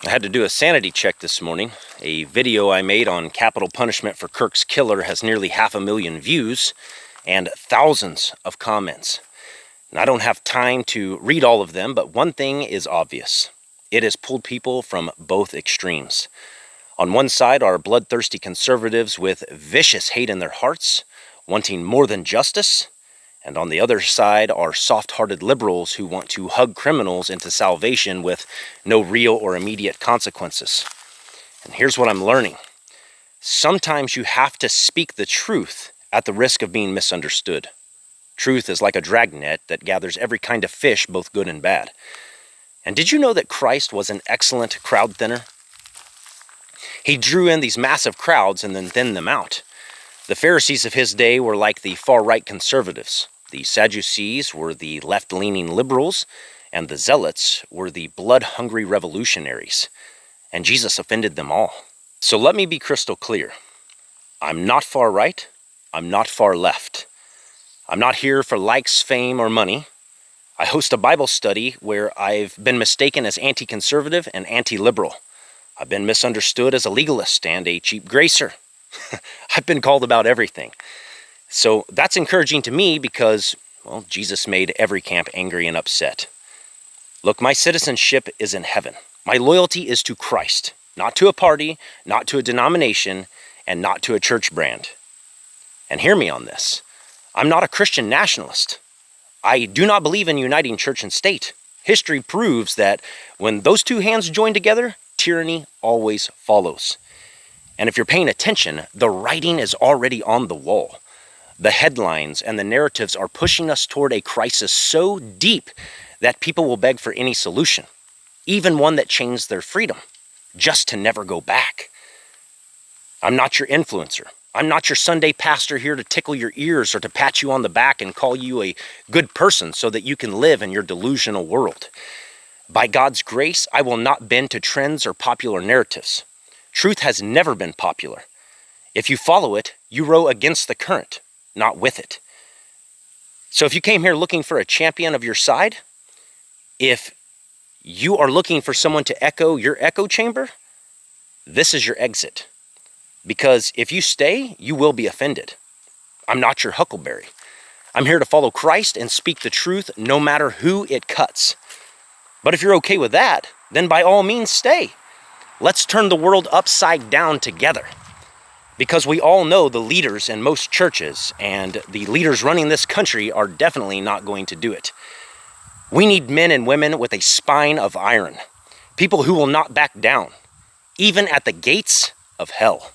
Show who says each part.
Speaker 1: I had to do a sanity check this morning. A video I made on capital punishment for Kirk's killer has nearly 500,000 views and thousands of comments. And I don't have time to read all of them, but one thing is obvious. It has pulled people from both extremes. On one side are bloodthirsty conservatives with vicious hate in their hearts, wanting more than justice. And on the other side are soft-hearted liberals who want to hug criminals into salvation with no real or immediate consequences. And here's what I'm learning. Sometimes you have to speak the truth at the risk of being misunderstood. Truth is like a dragnet that gathers every kind of fish, both good and bad. And did you know that Christ was an excellent crowd thinner? He drew in these massive crowds and then thinned them out. The Pharisees of his day were like the far-right conservatives. The Sadducees were the left-leaning liberals, and the Zealots were the blood-hungry revolutionaries. And Jesus offended them all. So let me be crystal clear. I'm not far-right. I'm not far-left. I'm not here for likes, fame, or money. I host a Bible study where I've been mistaken as anti-conservative and anti-liberal. I've been misunderstood as a legalist and a cheap gracer. I've been called about everything. So that's encouraging to me because, well, Jesus made every camp angry and upset. Look, my citizenship is in heaven. My loyalty is to Christ, not to a party, not to a denomination, and not to a church brand. And hear me on this. I'm not a Christian nationalist. I do not believe in uniting church and state. History proves that when those two hands join together, tyranny always follows. And if you're paying attention, the writing is already on the wall. The headlines and the narratives are pushing us toward a crisis so deep that people will beg for any solution, even one that changed their freedom, just to never go back. I'm not your influencer. I'm not your Sunday pastor here to tickle your ears or to pat you on the back and call you a good person so that you can live in your delusional world. By God's grace, I will not bend to trends or popular narratives. Truth has never been popular. If you follow it, you row against the current, not with it. So if you came here looking for a champion of your side, if you are looking for someone to echo your echo chamber, this is your exit. Because if you stay, you will be offended. I'm not your huckleberry. I'm here to follow Christ and speak the truth no matter who it cuts. But if you're okay with that, then by all means stay. Let's turn the world upside down together. Because we all know the leaders in most churches and the leaders running this country are definitely not going to do it. We need men and women with a spine of iron. People who will not back down, even at the gates of hell.